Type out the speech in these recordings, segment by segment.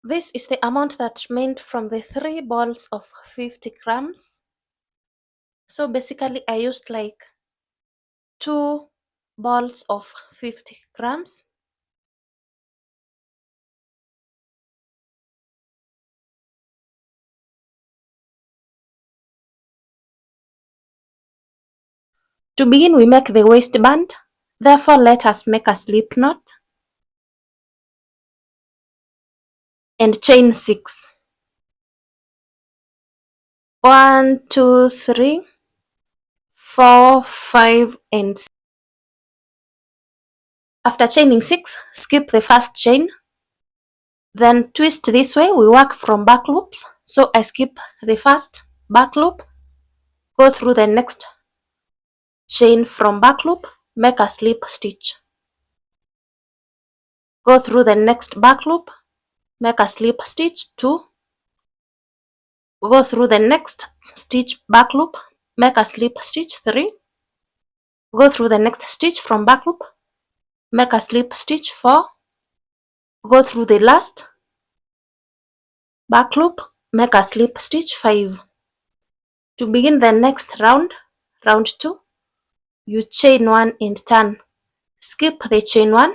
This is the amount that remained from the 3 balls of 50 grams. So basically I used like 2 balls of 50 grams. To begin, we make the waistband. Therefore, let us make a slip knot and chain 6. 1, 2, 3, 4, 5, and 6. After chaining 6, skip the first chain. Then twist this way. We work from back loops. So I skip the first back loop, go through the next chain from back loop, make a slip stitch. Go through the next back loop, make a slip stitch 2. Go through the next stitch back loop, make a slip stitch 3. Go through the next stitch from back loop, make a slip stitch 4. Go through the last back loop, make a slip stitch 5. To begin the next round, round 2, you chain 1 and turn. Skip the chain 1,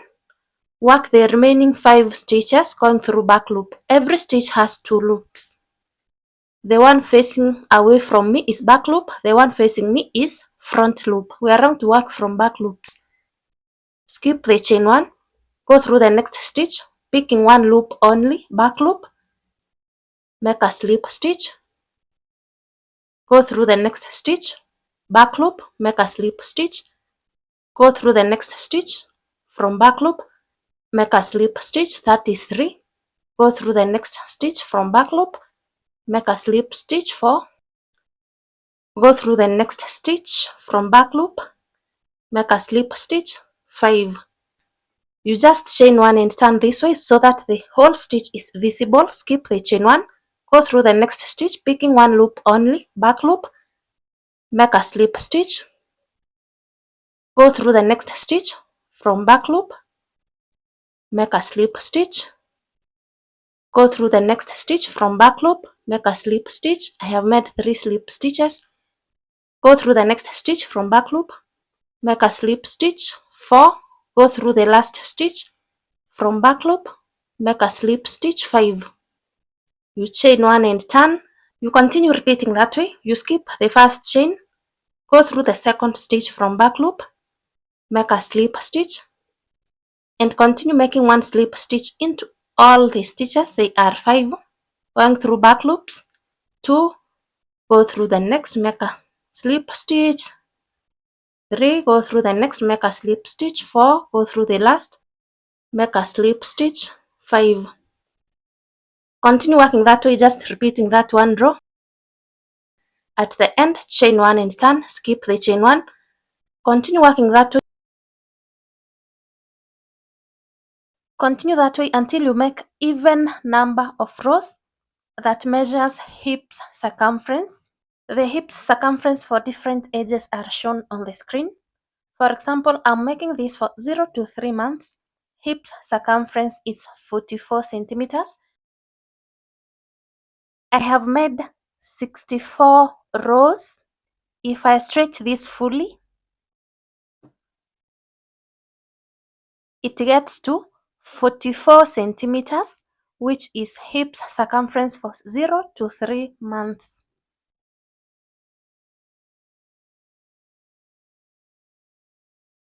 work the remaining 5 stitches going through back loop. Every stitch has 2 loops. The one facing away from me is back loop, the one facing me is front loop. We are going to work from back loops. Skip the chain 1, go through the next stitch, picking 1 loop only, back loop, make a slip stitch. Go through the next stitch, back loop, make a slip stitch. Go through the next stitch from back loop, make a slip stitch 33. Go through the next stitch from back loop, make a slip stitch 4. Go through the next stitch from back loop, make a slip stitch 5. You just chain 1 and turn this way so that the whole stitch is visible. Skip the chain 1, go through the next stitch, picking 1 loop only, back loop, make a slip stitch. Go through the next stitch from back loop, make a slip stitch. Go through the next stitch from back loop, make a slip stitch. I have made 3 slip stitches. Go through the next stitch from back loop, make a slip stitch 4. Go through the last stitch from back loop, make a slip stitch 5. You chain 1 and turn. You continue repeating that way. You skip the first chain, go through the second stitch from back loop, make a slip stitch, and continue making 1 slip stitch into all the stitches. They are 5. Going through back loops 2, go through the next, make a slip stitch 3. Go through the next, make a slip stitch 4. Go through the last, make a slip stitch 5. Continue working that way, just repeating that 1 row. At the end, chain 1 and turn, skip the chain 1. Continue working that way. Continue that way until you make even number of rows that measures hips circumference. The hips circumference for different ages are shown on the screen. For example, I'm making this for 0 to 3 months. Hips circumference is 44 centimeters. I have made 64 rows. If I stretch this fully, it gets to 44 centimeters, which is hips circumference for 0 to 3 months.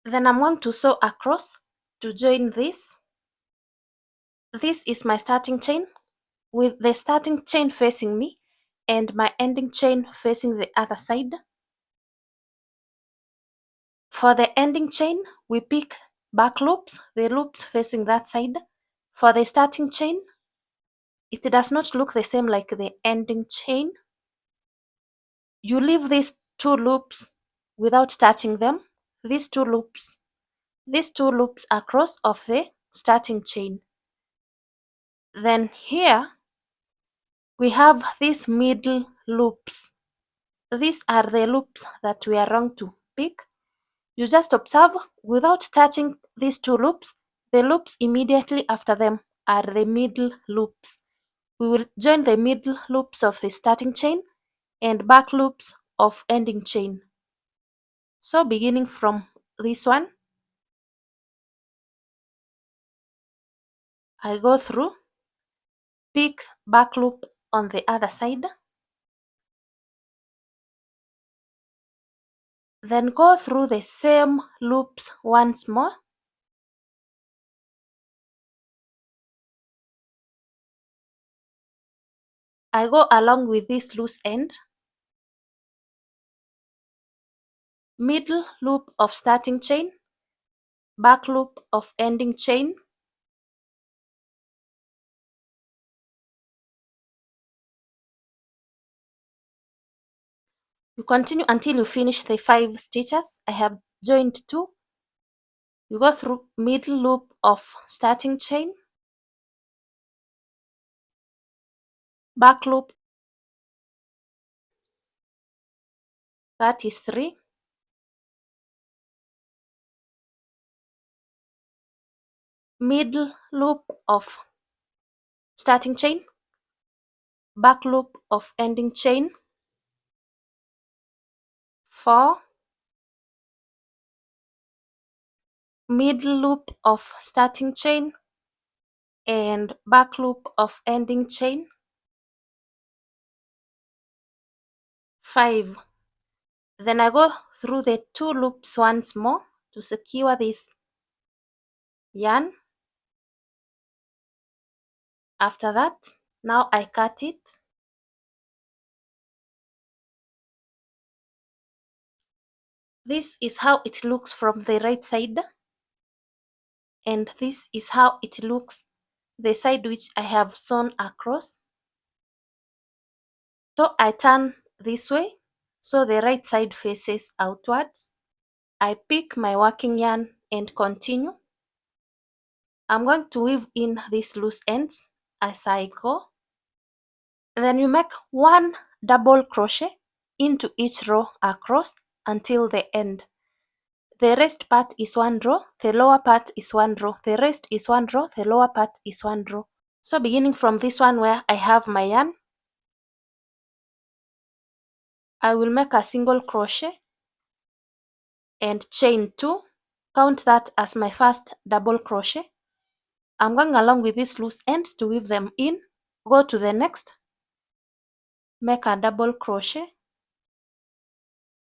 Then I'm going to sew across to join this. This is my starting chain with the starting chain facing me and my ending chain facing the other side. For the ending chain, we pick back loops, the loops facing that side. For the starting chain, it does not look the same like the ending chain. You leave these 2 loops without touching them. These two loops across of the starting chain. Then here we have these middle loops. These are the loops that we are going to pick. You just observe without touching these 2 loops. The loops immediately after them are the middle loops. We will join the middle loops of the starting chain and back loops of ending chain. So beginning from this one, I go through, pick back loop on the other side, then go through the same loops once more, I go along with this loose end, middle loop of starting chain, back loop of ending chain, you continue until you finish the 5 stitches. I have joined 2. You go through middle loop of starting chain, back loop, that is 3, middle loop of starting chain, back loop of ending chain, 4, middle loop of starting chain and back loop of ending chain, 5. Then I go through the 2 loops once more to secure this yarn. After that, now I cut it. This is how it looks from the right side, and this is how it looks the side which I have sewn across. So I turn this way so the right side faces outwards. I pick my working yarn and continue. I'm going to weave in these loose ends as I go. Then you make 1 double crochet into each row across until the end. The rest part is 1 row, the lower part is 1 row, the rest is 1 row, the lower part is 1 row. So beginning from this one where I have my yarn, I will make a single crochet and chain 2, count that as my first double crochet. I'm going along with these loose ends to weave them in, go to the next, make a double crochet,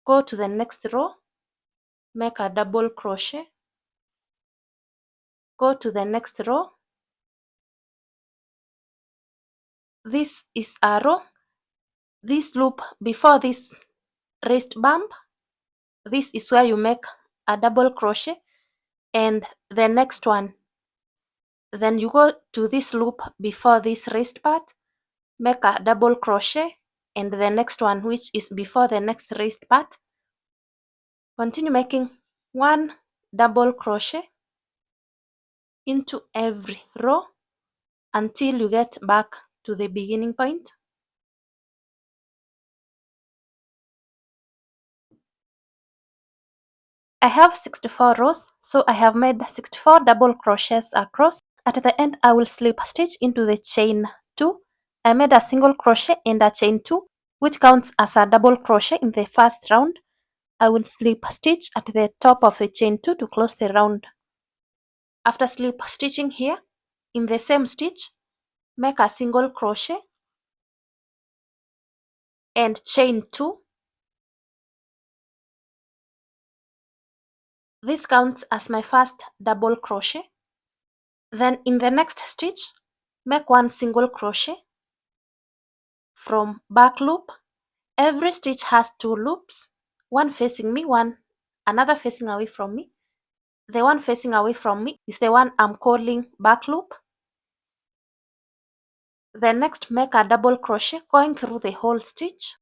go to the next row, make a double crochet, go to the next row. This is a row. This loop before this wrist bump, this is where you make a double crochet, and the next one, then you go to this loop before this wrist part, make a double crochet, and the next one which is before the next wrist part, continue making 1 double crochet into every row until you get back to the beginning point. I have 64 rows, so I have made 64 double crochets across. At the end, I will slip stitch into the chain 2. I made a single crochet and a chain 2, which counts as a double crochet in the first round. I will slip stitch at the top of the chain 2 to close the round. After slip stitching here, in the same stitch, make a single crochet and chain 2. This counts as my first double crochet. Then in the next stitch, make 1 single crochet from back loop. Every stitch has 2 loops, one facing me, another facing away from me. The one facing away from me is the one I'm calling back loop. Then next, make a double crochet going through the whole stitch.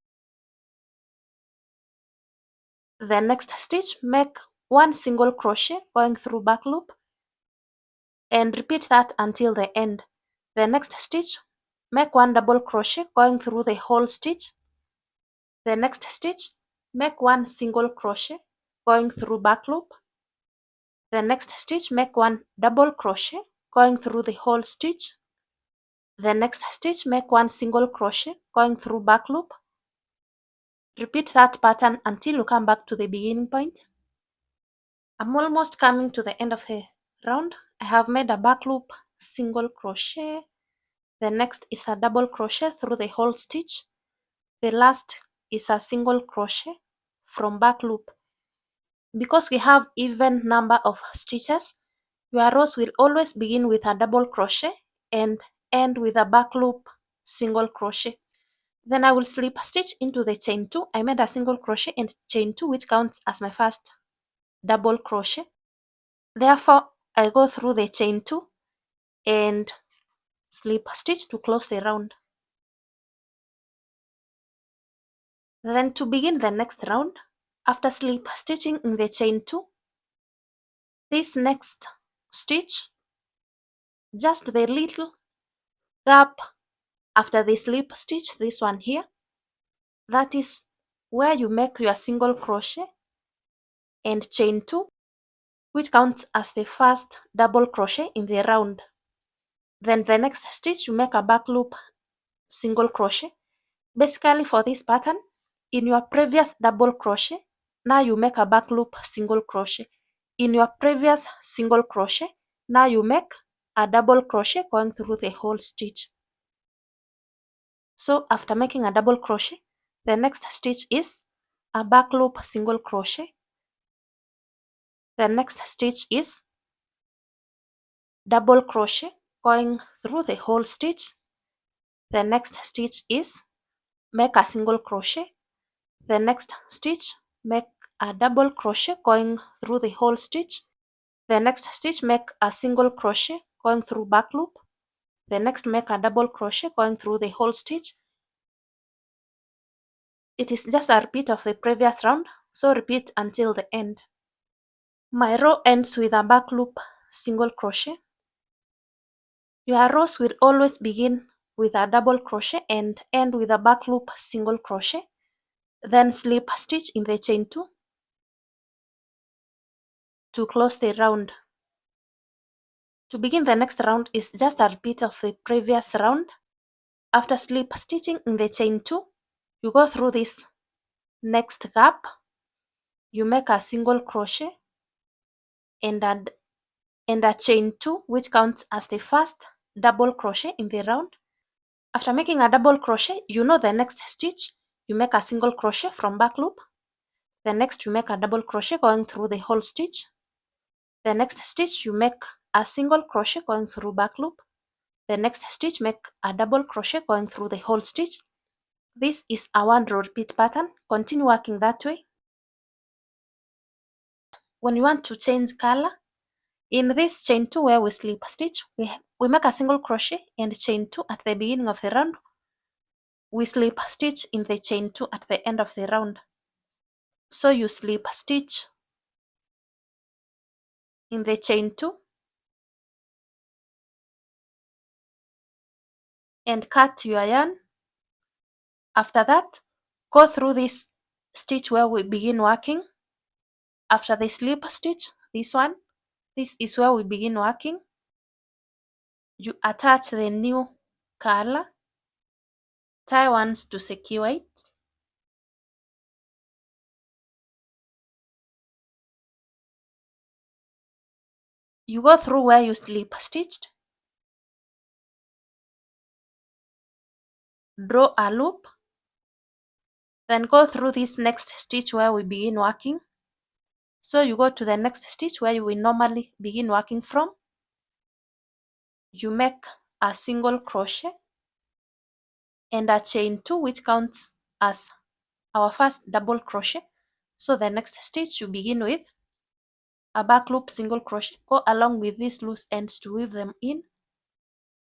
The next stitch, make 1 single crochet going through back loop, and repeat that until the end. The next stitch, make 1 double crochet going through the whole stitch. The next stitch, make 1 single crochet going through back loop. The next stitch, make 1 double crochet going through the whole stitch. The next stitch, make 1 single crochet going through back loop. Repeat that pattern until you come back to the beginning point. I'm almost coming to the end of the round. I have made a back loop, single crochet. The next is a double crochet through the whole stitch. The last is a single crochet from back loop. Because we have even number of stitches, your rows will always begin with a double crochet and end with a back loop, single crochet. Then I will slip stitch into the chain 2. I made a single crochet and chain 2, which counts as my first double crochet. Therefore, I go through the chain 2 and slip stitch to close the round. Then to begin the next round, after slip stitching in the chain 2, this next stitch, just the little gap after the slip stitch, this one here, that is where you make your single crochet and chain 2, which counts as the first double crochet in the round. Then the next stitch, you make a back loop, single crochet. Basically for this pattern, in your previous double crochet, now you make a back loop, single crochet. In your previous single crochet, now you make a double crochet going through the whole stitch. So after making a double crochet, the next stitch is a back loop, single crochet. The next stitch is double crochet going through the whole stitch. The next stitch is make a single crochet. The next stitch, make a double crochet going through the whole stitch. The next stitch, make a single crochet going through back loop. The next, make a double crochet going through the whole stitch. It is just a repeat of the previous round, so repeat until the end. My row ends with a back loop, single crochet. Your rows will always begin with a double crochet and end with a back loop, single crochet. Then slip stitch in the chain 2 to close the round. To begin the next round is just a repeat of the previous round. After slip stitching in the chain 2, you go through this next gap, you make a single crochet and a chain 2, which counts as the first double crochet in the round. After making a double crochet, you know the next stitch, you make a single crochet from back loop. The next, you make a double crochet going through the whole stitch. The next stitch, you make a single crochet going through back loop. The next stitch, make a double crochet going through the whole stitch. This is a 1 row repeat pattern. Continue working that way. When you want to change color, in this chain 2 where we slip stitch, we make a single crochet and chain 2 at the beginning of the round. We slip stitch in the chain 2 at the end of the round. So you slip stitch in the chain 2 and cut your yarn. After that, go through this stitch where we begin working. After the slip stitch, this one, this is where we begin working. You attach the new color, tie ones to secure it. You go through where you slip stitched, draw a loop, then go through this next stitch where we begin working. So you go to the next stitch where you will normally begin working from. You make a single crochet and a chain 2, which counts as our first double crochet. So the next stitch you begin with a back loop, single crochet, go along with these loose ends to weave them in.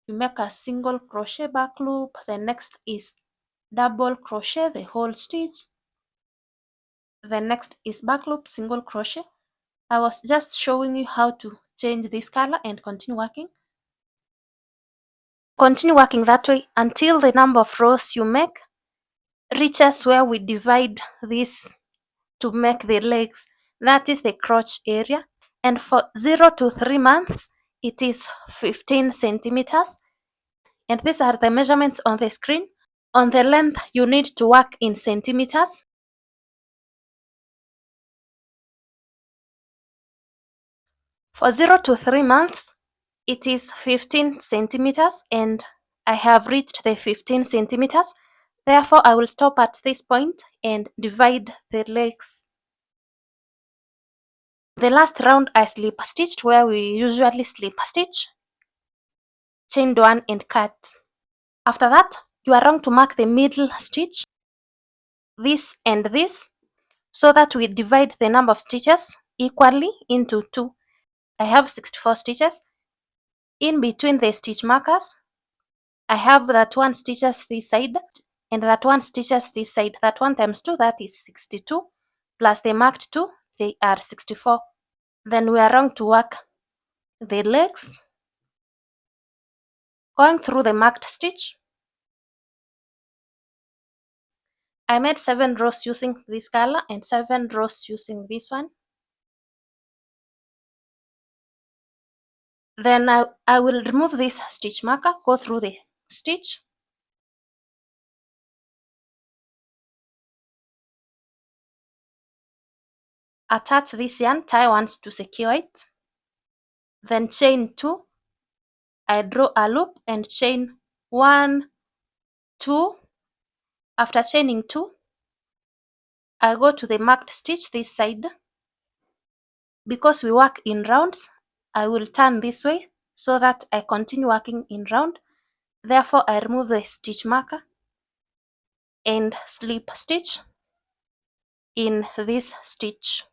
You make a single crochet back loop. The next is double crochet the whole stitch. The next is back loop, single crochet. I was just showing you how to change this color and continue working. Continue working that way until the number of rows you make reaches where we divide this to make the legs. That is the crotch area. And for 0 to 3 months, it is 15 centimeters. And these are the measurements on the screen. On the length, you need to work in centimeters. For 0 to 3 months, it is 15 centimeters, and I have reached the 15 centimeters. Therefore, I will stop at this point and divide the legs. The last round I slip stitched where we usually slip stitch, chained one and cut. After that, you are wrong to mark the middle stitch, this and this, so that we divide the number of stitches equally into 2. I have 64 stitches. In between the stitch markers, I have that one stitches this side and that one stitches this side. That 1 times 2, that is 62, plus the marked 2, they are 64. Then we are wrong to work the legs, going through the marked stitch. I made 7 rows using this color and 7 rows using this one. Then I will remove this stitch marker, go through the stitch, attach this yarn, tie once to secure it, then chain 2. I draw a loop and chain 1, 2. After chaining 2, I go to the marked stitch this side. Because we work in rounds, I will turn this way so that I continue working in round. Therefore, I remove the stitch marker and slip stitch in this stitch.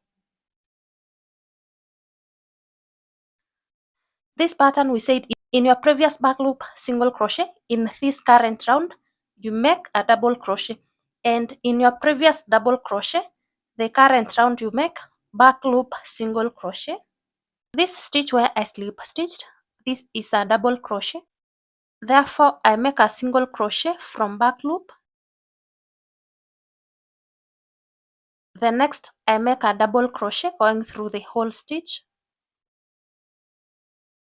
This pattern we said in your previous back loop single crochet. In this current round, you make a double crochet, and in your previous double crochet, the current round you make back loop single crochet. This stitch where I slip stitched, this is a double crochet. Therefore, I make a single crochet from back loop. The next, I make a double crochet going through the whole stitch.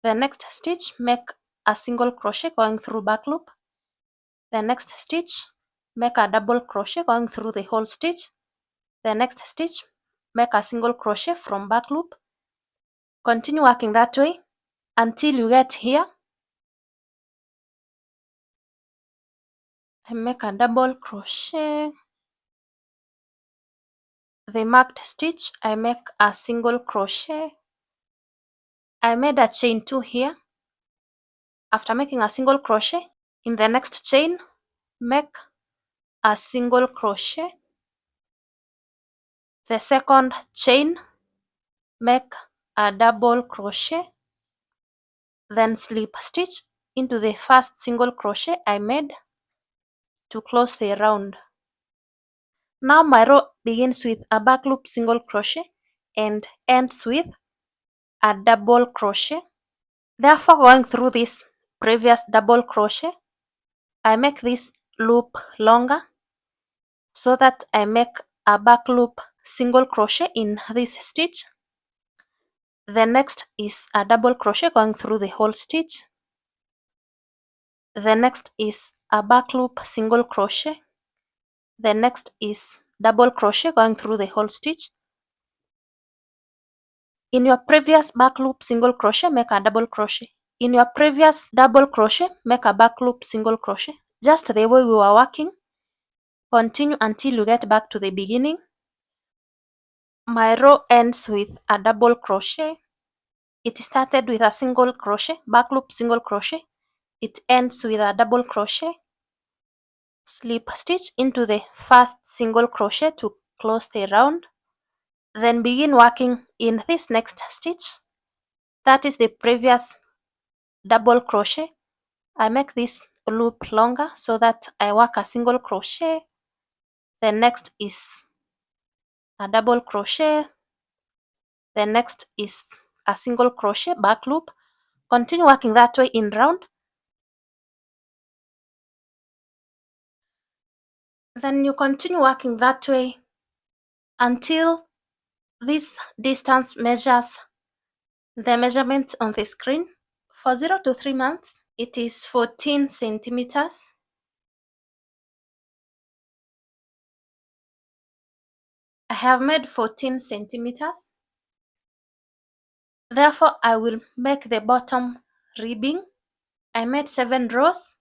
The next stitch, make a single crochet going through back loop. The next stitch, make a double crochet going through the whole stitch. The next stitch, make a single crochet from back loop. Continue working that way until you get here. I make a double crochet. The marked stitch, I make a single crochet. I made a chain 2 here. After making a single crochet, in the next chain, make a single crochet. The second chain, make a double crochet, then slip stitch into the first single crochet I made to close the round. Now my row begins with a back loop single crochet and ends with a double crochet. Therefore, going through this previous double crochet, I make this loop longer so that I make a back loop single crochet in this stitch. The next is a double crochet going through the whole stitch. The next is a back loop single crochet. The next is double crochet going through the whole stitch. In your previous back loop single crochet, make a double crochet. In your previous double crochet, make a back loop single crochet. Just the way we were working. Continue until you get back to the beginning. My row ends with a double crochet. It started with a single crochet, back loop single crochet. It ends with a double crochet. Slip stitch into the first single crochet to close the round. Then begin working in this next stitch. That is the previous double crochet. I make this loop longer so that I work a single crochet. The next is a double crochet. The next is a single crochet back loop. Continue working that way in round. Then you continue working that way until this distance measures the measurements on the screen. For 0 to 3 months, It is 14 centimeters. I have made 14 centimeters. Therefore, I will make the bottom ribbing. I made 7 rows,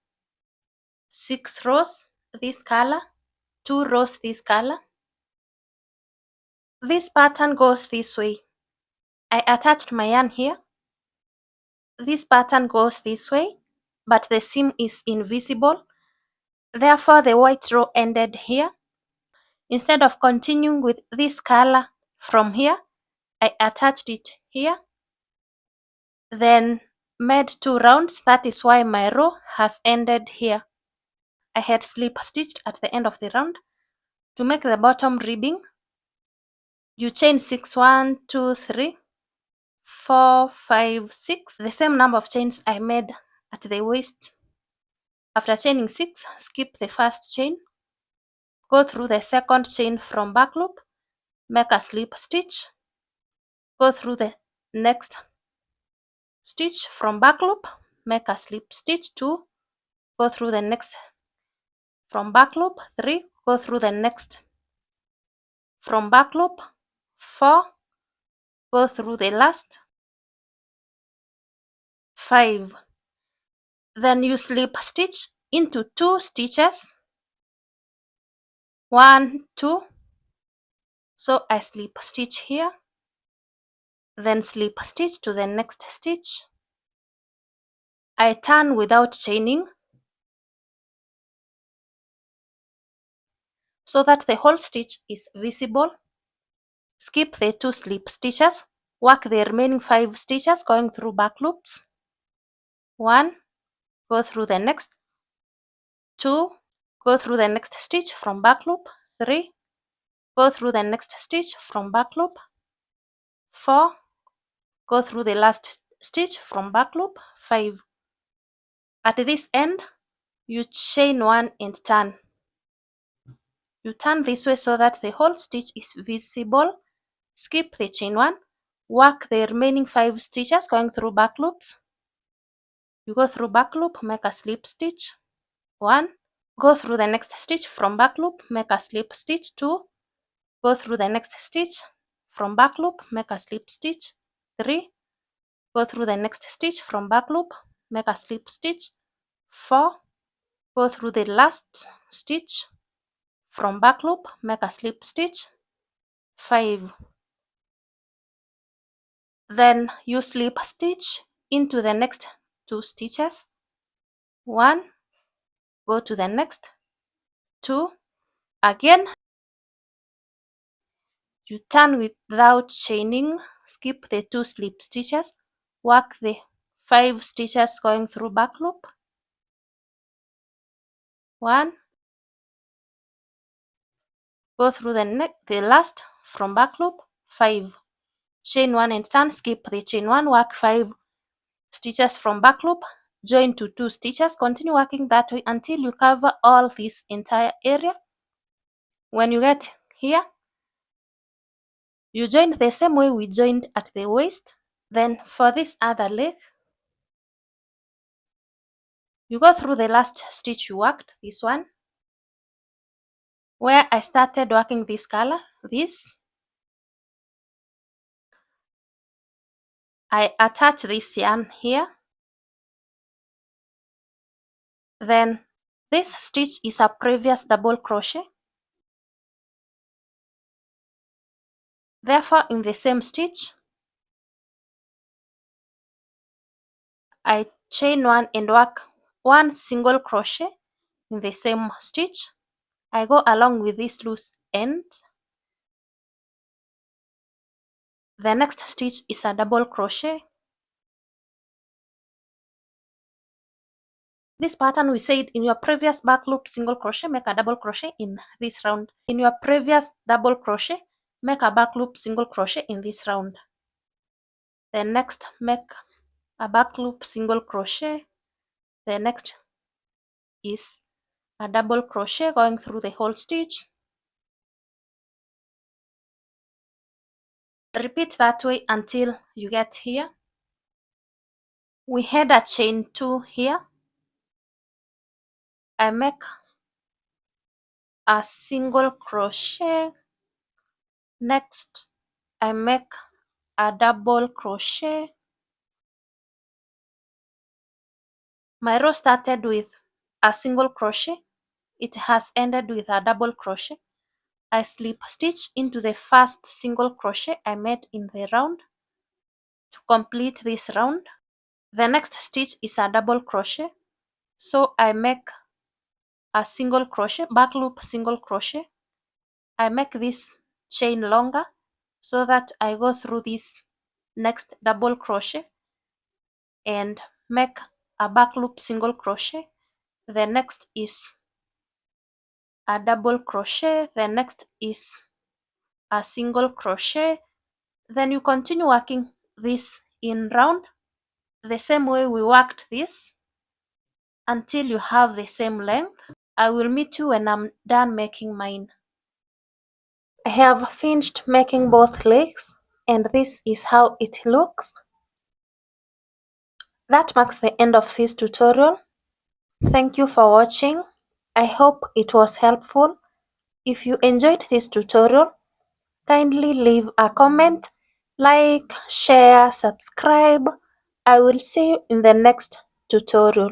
6 rows this color, 2 rows this color. This pattern goes this way. I attached my yarn here. This pattern goes this way, but the seam is invisible. Therefore, the white row ended here. Instead of continuing with this color from here, I attached it here, then made 2 rounds. That is why my row has ended here. I had slip stitched at the end of the round. To make the bottom ribbing, you chain 6, 1, 2, 3, 4, 5, 6, the same number of chains I made at the waist. After chaining 6, skip the first chain, go through the second chain from back loop, make a slip stitch, go through the next stitch from back loop, make a slip stitch, 2, go through the next from back loop, 3, go through the next from back loop, 4, go through the last, 5. Then you slip stitch into 2 stitches, 1, 2. So I slip stitch here, then slip stitch to the next stitch. I turn without chaining so that the whole stitch is visible. Skip the 2 slip stitches, work the remaining 5 stitches going through back loops. 1, go through the next, 2, go through the next stitch from back loop, 3, go through the next stitch from back loop, 4, go through the last stitch from back loop, 5. At this end, you chain 1 and turn. You turn this way so that the whole stitch is visible. Skip the chain 1, work the remaining 5 stitches going through back loops. You go through back loop, make a slip stitch, 1, go through the next stitch from back loop, make a slip stitch, 2, go through the next stitch from back loop, make a slip stitch, 3, go through the next stitch from back loop, make a slip stitch, 4, go through the last stitch from back loop, make a slip stitch, 5. Then you slip stitch into the next 2 stitches, 1, go to the next, 2, again, you turn without chaining, skip the 2 slip stitches, work the 5 stitches going through back loop, 1, go through the last from back loop, 5, chain 1 and turn, skip the chain 1, work 5 stitches from back loop, join to 2 stitches, continue working that way until you cover all this entire area. When you get here, you join the same way we joined at the waist. Then for this other leg, you go through the last stitch you worked, this one, where I started working this color, this. I attach this yarn here. Then this stitch is a previous double crochet. Therefore, in the same stitch, I chain 1 and work 1 single crochet in the same stitch. I go along with this loose end. The next stitch is a double crochet. This pattern we said in your previous back loop single crochet, make a double crochet in this round. In your previous double crochet, make a back loop single crochet in this round. Then next, make a back loop single crochet. The next is a double crochet going through the whole stitch. Repeat that way until you get here. We had a chain 2 here. I make a single crochet. Next, I make a double crochet. My row started with a single crochet. It has ended with a double crochet. I slip stitch into the first single crochet I made in the round to complete this round. The next stitch is a double crochet, so I make a single crochet, back loop single crochet. I make this chain longer so that I go through this next double crochet and make a back loop single crochet. The next is a double crochet, the next is a single crochet. Then you continue working this in round the same way we worked this until you have the same length. I will meet you when I'm done making mine. I have finished making both legs and this is how it looks. That marks the end of this tutorial. Thank you for watching. I hope it was helpful. If you enjoyed this tutorial, kindly leave a comment, like, share, subscribe. I will see you in the next tutorial.